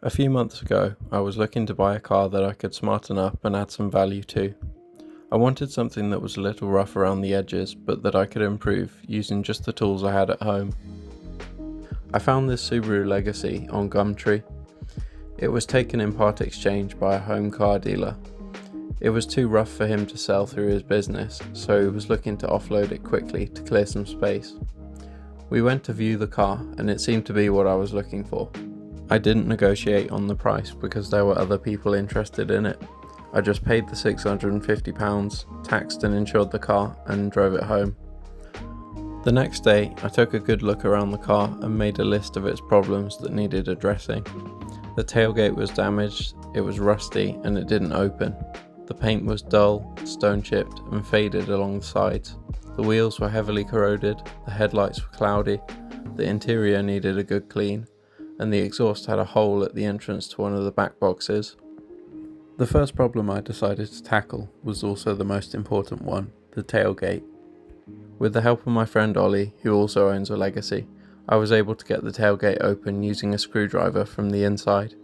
A few months ago, I was looking to buy a car that I could smarten up and add some value to. I wanted something that was a little rough around the edges, but that I could improve using just the tools I had at home. I found this Subaru Legacy on Gumtree. It was taken in part exchange by a home car dealer. It was too rough for him to sell through his business, so he was looking to offload it quickly to clear some space. We went to view the car, and it seemed to be what I was looking for. I didn't negotiate on the price because there were other people interested in it. I just paid the £650, taxed and insured the car, and drove it home. The next day, I took a good look around the car and made a list of its problems that needed addressing. The tailgate was damaged, it was rusty, and it didn't open. The paint was dull, stone-chipped, and faded along the sides. The wheels were heavily corroded, the headlights were cloudy, the interior needed a good clean, and the exhaust had a hole at the entrance to one of the back boxes. The first problem I decided to tackle was also the most important one, the tailgate. With the help of my friend Ollie, who also owns a Legacy, I was able to get the tailgate open using a screwdriver from the inside.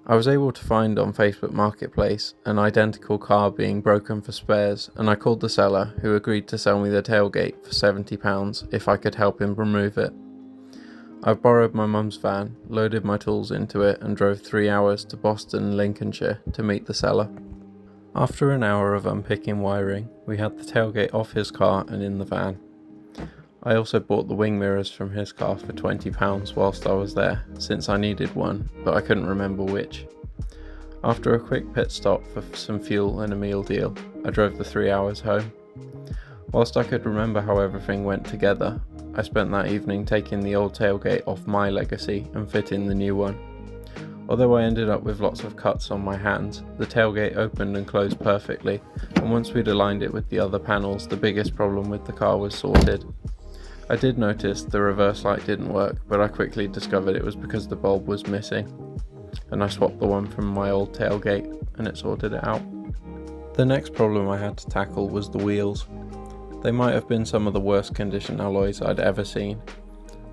I was able to find on Facebook Marketplace an identical car being broken for spares, and I called the seller, who agreed to sell me the tailgate for £70 if I could help him remove it. I borrowed my mum's van, loaded my tools into it, and drove 3 hours to Boston, Lincolnshire to meet the seller. After an hour of unpicking wiring, we had the tailgate off his car and in the van. I also bought the wing mirrors from his car for £20 whilst I was there, since I needed one, but I couldn't remember which. After a quick pit stop for some fuel and a meal deal, I drove the 3 hours home. Whilst I could remember how everything went together, I spent that evening taking the old tailgate off my Legacy and fitting the new one. Although I ended up with lots of cuts on my hands, the tailgate opened and closed perfectly, and once we'd aligned it with the other panels, the biggest problem with the car was sorted. I did notice the reverse light didn't work, but I quickly discovered it was because the bulb was missing, and I swapped the one from my old tailgate and it sorted it out. The next problem I had to tackle was the wheels. They might have been some of the worst condition alloys I'd ever seen.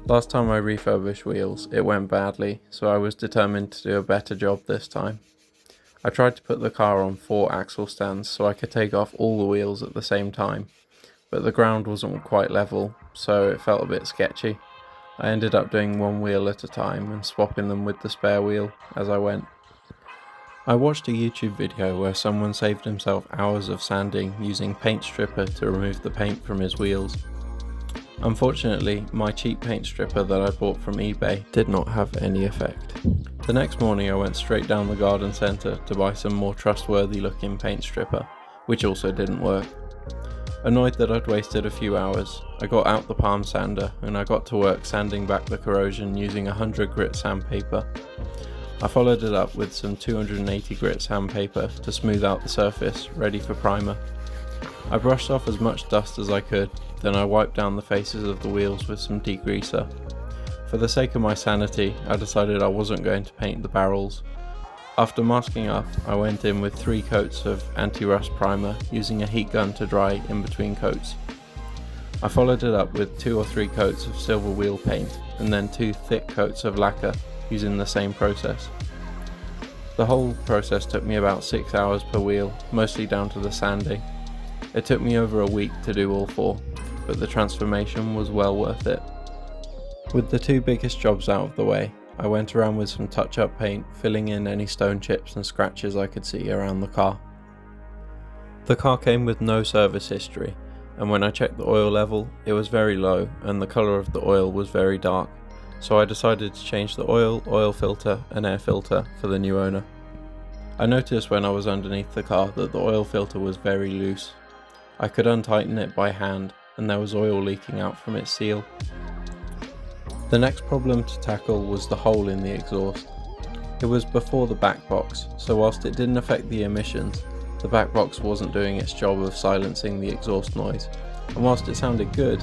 Last time I refurbished wheels, it went badly, so I was determined to do a better job this time. I tried to put the car on 4 axle stands so I could take off all the wheels at the same time, but the ground wasn't quite level, so it felt a bit sketchy. I ended up doing one wheel at a time and swapping them with the spare wheel as I went. I watched a YouTube video where someone saved himself hours of sanding using paint stripper to remove the paint from his wheels. Unfortunately, my cheap paint stripper that I bought from eBay did not have any effect. The next morning I went straight down the garden centre to buy some more trustworthy looking paint stripper, which also didn't work. Annoyed that I'd wasted a few hours, I got out the palm sander and I got to work sanding back the corrosion using 100 grit sandpaper. I followed it up with some 280 grit sandpaper to smooth out the surface, ready for primer. I brushed off as much dust as I could, then I wiped down the faces of the wheels with some degreaser. For the sake of my sanity, I decided I wasn't going to paint the barrels. After masking up, I went in with 3 coats of anti-rust primer using a heat gun to dry in between coats. I followed it up with 2 or 3 coats of silver wheel paint and then 2 thick coats of lacquer using the same process. The whole process took me about 6 hours per wheel, mostly down to the sanding. It took me over a week to do all 4, but the transformation was well worth it. With the 2 biggest jobs out of the way, I went around with some touch-up paint, filling in any stone chips and scratches I could see around the car. The car came with no service history, and when I checked the oil level, it was very low and the colour of the oil was very dark, so I decided to change the oil filter and air filter for the new owner. I noticed when I was underneath the car that the oil filter was very loose. I could untighten it by hand and there was oil leaking out from its seal. The next problem to tackle was the hole in the exhaust. It was before the back box, so whilst it didn't affect the emissions, the back box wasn't doing its job of silencing the exhaust noise, and whilst it sounded good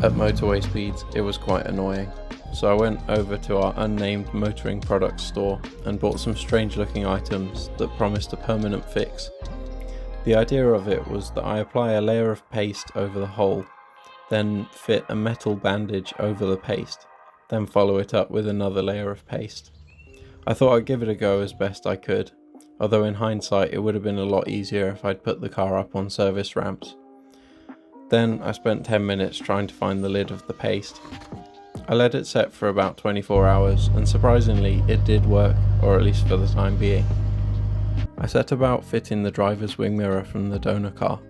at motorway speeds, it was quite annoying. So I went over to our unnamed motoring products store and bought some strange looking items that promised a permanent fix. The idea of it was that I apply a layer of paste over the hole, then fit a metal bandage over the paste. then follow it up with another layer of paste. I thought I'd give it a go as best I could, although in hindsight it would have been a lot easier if I'd put the car up on service ramps. Then I spent 10 minutes trying to find the lid of the paste. I let it set for about 24 hours and surprisingly it did work, or at least for the time being. I set about fitting the driver's wing mirror from the donor car,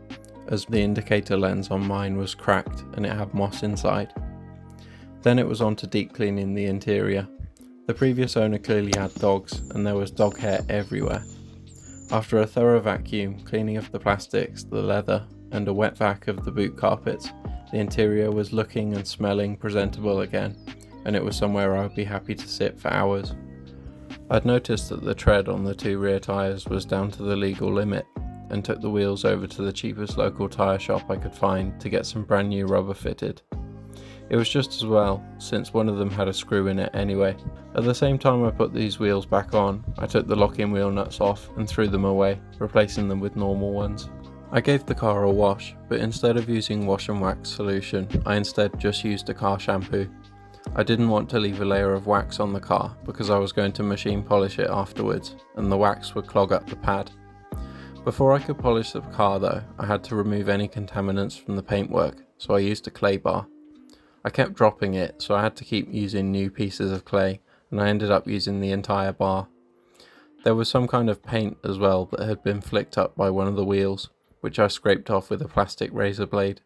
as the indicator lens on mine was cracked and it had moss inside. Then it was on to deep cleaning the interior. The previous owner clearly had dogs and there was dog hair everywhere. After a thorough vacuum, cleaning of the plastics, the leather, and a wet vac of the boot carpets, the interior was looking and smelling presentable again, and it was somewhere I would be happy to sit for hours. I'd noticed that the tread on the 2 rear tyres was down to the legal limit, and took the wheels over to the cheapest local tyre shop I could find to get some brand new rubber fitted. It was just as well, since one of them had a screw in it anyway. At the same time I put these wheels back on, I took the locking wheel nuts off and threw them away, replacing them with normal ones. I gave the car a wash, but instead of using wash and wax solution, I instead just used a car shampoo. I didn't want to leave a layer of wax on the car because I was going to machine polish it afterwards, and the wax would clog up the pad. Before I could polish the car though, I had to remove any contaminants from the paintwork, so I used a clay bar. I kept dropping it, so I had to keep using new pieces of clay, and I ended up using the entire bar. There was some kind of paint as well that had been flicked up by one of the wheels, which I scraped off with a plastic razor blade.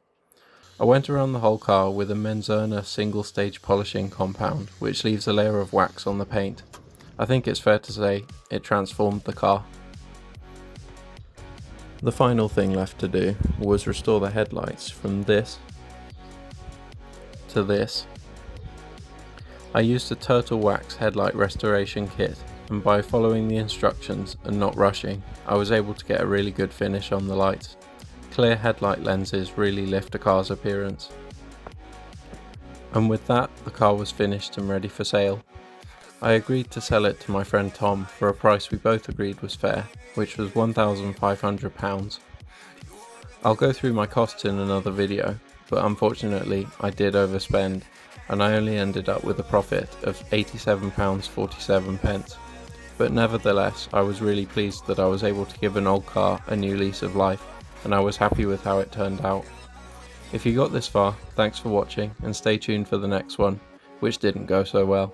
I went around the whole car with a Menzona single stage polishing compound, which leaves a layer of wax on the paint. I think it's fair to say it transformed the car. The final thing left to do was restore the headlights from this to this. I used a Turtle Wax headlight restoration kit, and by following the instructions and not rushing, I was able to get a really good finish on the lights. Clear headlight lenses really lift a car's appearance. And with that, the car was finished and ready for sale. I agreed to sell it to my friend Tom for a price we both agreed was fair, which was £1,500. I'll go through my costs in another video, but unfortunately I did overspend and I only ended up with a profit of £87.47. But nevertheless, I was really pleased that I was able to give an old car a new lease of life, and I was happy with how it turned out. If you got this far, thanks for watching and stay tuned for the next one, which didn't go so well.